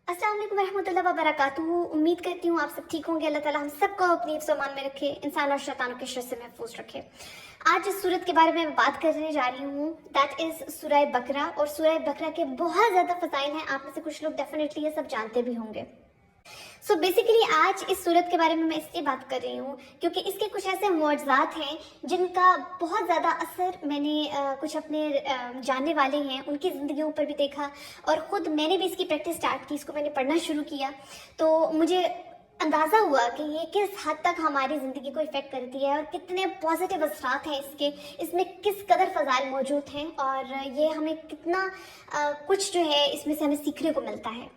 अस्सलाम वालेकुम रहमतुल्लाहि व बरकातुहू। उम्मीद करती हूँ आप सब ठीक होंगे। अल्लाह ताला हम सबको अपनी हिफ्ज़ व अमान में रखे, इंसान और शैतानों के शर से महफूज रखे। आज जिस सूरत के बारे में मैं बात करने जा रही हूँ दैट इज़ सूरह बकरा। और सूरह बकरा के बहुत ज़्यादा फ़ज़ाइल हैं, आप में से कुछ लोग डेफिनेटली ये सब जानते भी होंगे। सो बेसिकली आज इस सूरत के बारे में मैं इसलिए बात कर रही हूँ क्योंकि इसके कुछ ऐसे मौजज़ात हैं जिनका बहुत ज़्यादा असर मैंने कुछ अपने जानने वाले हैं उनकी ज़िंदगियों पर भी देखा, और ख़ुद मैंने भी इसकी प्रैक्टिस स्टार्ट की, इसको मैंने पढ़ना शुरू किया तो मुझे अंदाज़ा हुआ कि ये किस हद तक हमारी ज़िंदगी को इफ़ेक्ट करती है और कितने पॉजिटिव असरात हैं इसके, इसमें किस कदर फ़ज़ाइल मौजूद हैं और ये हमें कितना कुछ जो है इसमें से हमें सीखने को मिलता है।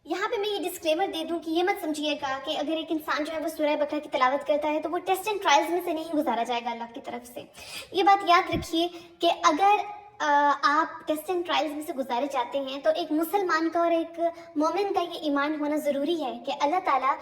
यहाँ पे मैं ये डिस्क्लेमर दे दूँ कि ये मत समझिएगा कि अगर एक इंसान जो है वो सूरह बकरा की तिलावत करता है तो वो टेस्ट एंड ट्रायल्स में से नहीं गुजारा जाएगा अल्लाह की तरफ से। ये बात याद रखिए कि अगर आप टेस्ट एंड ट्रायल्स में से गुजारे जाते हैं तो एक मुसलमान का और एक मोमिन का ये ईमान होना ज़रूरी है कि अल्लाह ताला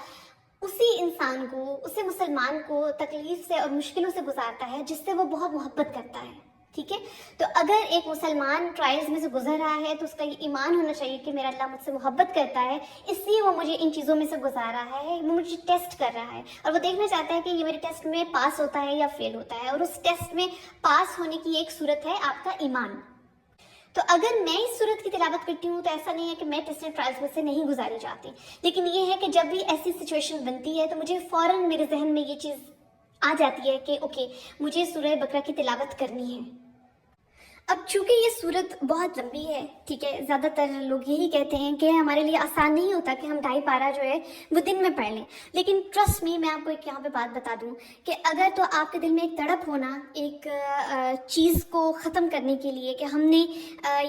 उसी इंसान को, उसी मुसलमान को तकलीफ से और मुश्किलों से गुजारता है जिससे वो बहुत मोहब्बत करता है। ठीक है, तो अगर एक मुसलमान ट्रायल्स में से गुजर रहा है तो उसका ये ईमान होना चाहिए कि मेरा अल्लाह मुझसे मोहब्बत करता है, इसलिए वो मुझे इन चीज़ों में से गुजार रहा है, वो मुझे टेस्ट कर रहा है और वो देखना चाहता है कि ये मेरे टेस्ट में पास होता है या फेल होता है। और उस टेस्ट में पास होने की एक सूरत है आपका ईमान। तो अगर मैं इस सूरत की तिलावत करती हूँ तो ऐसा नहीं है कि मैं टेस्ट एंड ट्रायल्स में से नहीं गुजारी जाती, लेकिन ये है कि जब भी ऐसी सिचुएशन बनती है तो मुझे फ़ौरन मेरे जहन में ये चीज़ आ जाती है कि ओके, मुझे सूरह बकरा की तिलावत करनी है। अब चूंकि ये सूरत बहुत लंबी है, ठीक है, ज़्यादातर लोग यही कहते हैं कि हमारे लिए आसान नहीं होता कि हम 2.5 पारा जो है वो दिन में पढ़ लें, लेकिन ट्रस्ट मी, मैं आपको एक यहाँ पे बात बता दूँ कि अगर तो आपके दिल में एक तड़प होना एक चीज़ को ख़त्म करने के लिए कि हमने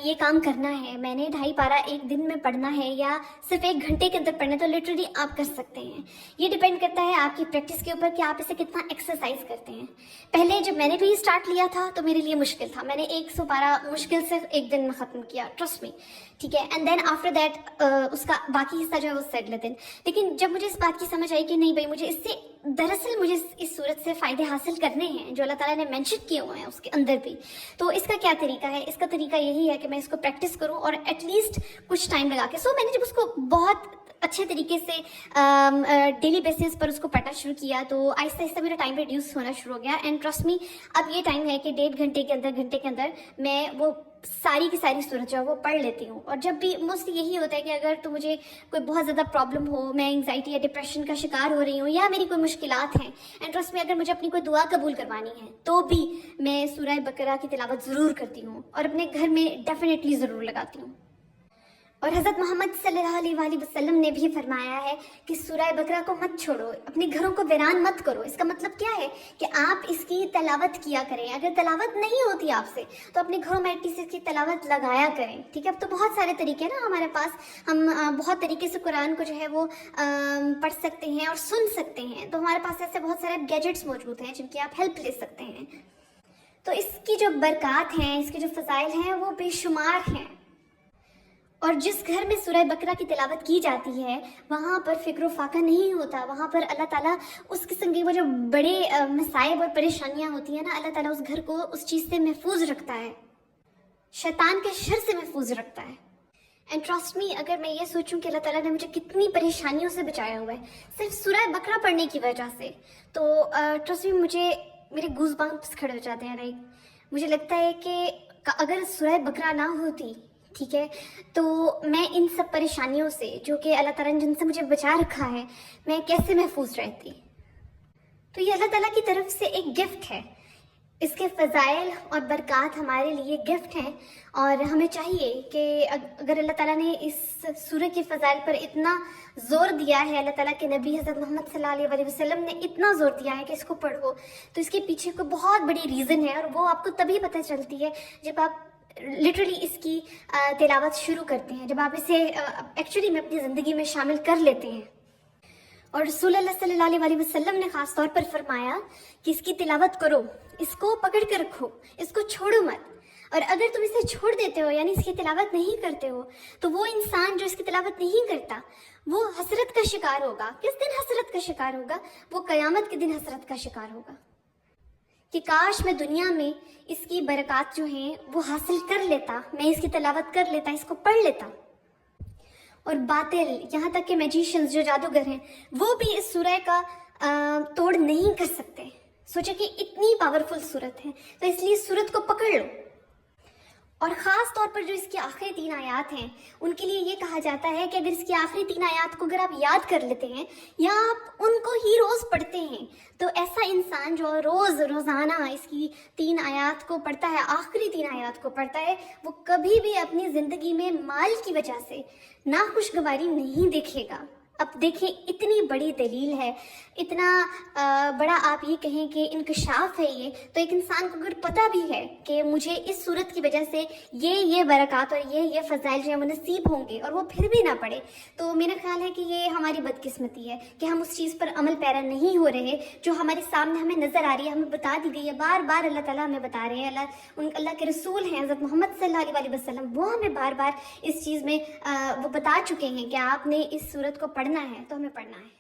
ये काम करना है, मैंने 2.5 पारा एक दिन में पढ़ना है या सिर्फ 1 घंटे के अंदर पढ़ना है, तो लिटरली आप कर सकते हैं। ये डिपेंड करता है आपकी प्रैक्टिस के ऊपर कि आप इसे कितना एक्सरसाइज करते हैं। पहले जब मैंने भी स्टार्ट लिया था तो मेरे लिए मुश्किल था, मैंने 100 पारा मुश्किल से 1 दिन में ख़त्म किया, ट्रस्ट मी, ठीक है। एंड देन आफ्टर दैट उसका बाकी हिस्सा जो है वो सेटल दिन। लेकिन जब मुझे इस बात की समझ आई कि नहीं भाई, मुझे इससे दरअसल मुझे इस सूरत से फ़ायदे हासिल करने हैं जो अल्लाह ताला ने मेंशन किए हुए हैं उसके अंदर भी, तो इसका क्या तरीका है? इसका तरीका यही है कि मैं इसको प्रैक्टिस करूँ और एटलीस्ट कुछ टाइम लगा के। सो मैंने जब उसको बहुत अच्छे तरीके से डेली बेसिस पर उसको पढ़ना शुरू किया तो आहिस्ता आहिस्ता मेरा टाइम रिड्यूस होना शुरू हो गया। एंड ट्रस्ट मी, अब ये टाइम है कि 1.5 घंटे के अंदर मैं वो सारी की सारी सूरत जो है वो पढ़ लेती हूँ। और जब भी मोस्टली यही होता है कि अगर तो मुझे कोई बहुत ज़्यादा प्रॉब्लम हो, मैं एंग्जाइटी या डिप्रेशन का शिकार हो रही हूँ या मेरी कोई मुश्किलात हैं, एंड ट्रस्ट में अगर मुझे अपनी कोई दुआ कबूल करवानी है तो भी मैं सूरह बकरा की तिलावत ज़रूर करती हूँ और अपने घर में डेफिनेटली ज़रूर लगाती हूँ। और हज़रत मोहम्मद सल्लल्लाहु अलैहि वसल्लम ने भी फरमाया है कि सूरह बकरा को मत छोड़ो, अपने घरों को वीरान मत करो। इसका मतलब क्या है कि आप इसकी तलावत किया करें। अगर तलावत नहीं होती आपसे तो अपने घरों में एटलीस्ट इसकी तलावत लगाया करें, ठीक है। अब तो बहुत सारे तरीके हैं ना हमारे पास, हम बहुत तरीके से कुरान को जो है वो पढ़ सकते हैं और सुन सकते हैं। तो हमारे पास ऐसे बहुत सारे गैजेट्स मौजूद हैं जिनकी आप हेल्प ले सकते हैं। तो इसकी जो बरक़ात हैं, इसके जो फ़ज़ाइल हैं वो बेशुमार हैं। और जिस घर में सूरह बकरा की तिलावत की जाती है वहाँ पर फ़िक्र फाका नहीं होता, वहाँ पर अल्लाह ताला उस किस्म की वो जो बड़े मसाइब और परेशानियाँ होती हैं ना, अल्लाह ताला उस घर को उस चीज़ से महफूज रखता है, शैतान के शर से महफूज रखता है। एंड ट्रस्ट मी, अगर मैं ये सोचूं कि अल्लाह ताला ने मुझे कितनी परेशानियों से बचाया हुआ है सिर्फ सूरह बकरा पढ़ने की वजह से, तो ट्रस्ट मी, मुझे मेरे गूज़ बम्प्स खड़े हो जाते हैं। राइट, मुझे लगता है कि अगर सूरह बकरा ना होती, ठीक है, तो मैं इन सब परेशानियों से जो कि अल्लाह ताला ने जिनसे मुझे बचा रखा है, मैं कैसे महफूज रहती। तो ये अल्लाह ताला की तरफ से एक गिफ्ट है, इसके फ़ज़ाइल और बरक़ात हमारे लिए गिफ्ट हैं। और हमें चाहिए कि अगर अल्लाह ताला ने इस सूरत के फ़ज़ाइल पर इतना ज़ोर दिया है, अल्लाह ताला के नबी हज़रत मोहम्मद सल्लल्लाहु अलैहि वसल्लम ने इतना ज़ोर दिया है कि इसको पढ़ो, तो इसके पीछे कोई बहुत बड़ी रीज़न है और वो आपको तभी पता चलती है जब आप लिटरली इसकी तिलावत शुरू करते हैं, जब आप इसे एक्चुअली में अपनी ज़िंदगी में शामिल कर लेते हैं। और रसूल अल्लाह सल्लल्लाहु अलैहि वसल्लम ने ख़ास तौर पर फरमाया कि इसकी तिलावत करो, इसको पकड़ कर रखो, इसको छोड़ो मत। और अगर तुम इसे छोड़ देते हो यानी इसकी तिलावत नहीं करते हो तो वो इंसान जो इसकी तिलावत नहीं करता वो हसरत का शिकार होगा। किस दिन हसरत का शिकार होगा? वो क़यामत के दिन हसरत का शिकार होगा कि काश मैं दुनिया में इसकी बरक़ात जो हैं वो हासिल कर लेता, मैं इसकी तिलावत कर लेता, इसको पढ़ लेता। اور باطل، یہاں تک کہ میجیشنز جو جادوگر ہیں وہ بھی اس سورہ کا توڑ نہیں کر سکتے. سوچے کہ اتنی پاورفل سورت ہے، تو اس لیے سورت کو پکڑ لو. اور خاص طور پر جو اس کی آخری 3 آیات ہیں ان کے لیے یہ کہا جاتا ہے کہ اگر اس کی آخری 3 آیات کو اگر آپ یاد کر لیتے ہیں یا آپ ان کو ہی روز پڑھتے ہیں تو ایسا انسان جو روزانہ اس کی 3 آیات کو پڑھتا ہے، آخری 3 آیات کو پڑھتا ہے، وہ کبھی بھی اپنی زندگی میں مال کی وجہ سے ناخوشگواری نہیں دیکھے گا. اب دیکھیں اتنی بڑی دلیل ہے، اتنا بڑا آپ یہ کہیں کہ انکشاف ہے یہ، تو ایک انسان کو اگر پتہ بھی ہے کہ مجھے اس صورت کی وجہ سے یہ برکات اور یہ فضائل جو ہیں وہ نصیب ہوں گے اور وہ پھر بھی نہ پڑے، تو میرا خیال ہے کہ یہ ہماری بدقسمتی ہے کہ ہم اس چیز پر عمل پیرا نہیں ہو رہے جو ہمارے سامنے ہمیں نظر آ رہی ہے، ہمیں بتا دی گئی ہے. بار بار اللہ تعالیٰ ہمیں بتا رہے ہیں، اللہ کے رسول ہیں حضرت محمد صلی اللہ علیہ وسلم، وہ ہمیں بار بار اس چیز میں وہ بتا چکے ہیں کہ آپ نے اس صورت کو پڑھنا ہے، تو ہمیں پڑھنا ہے.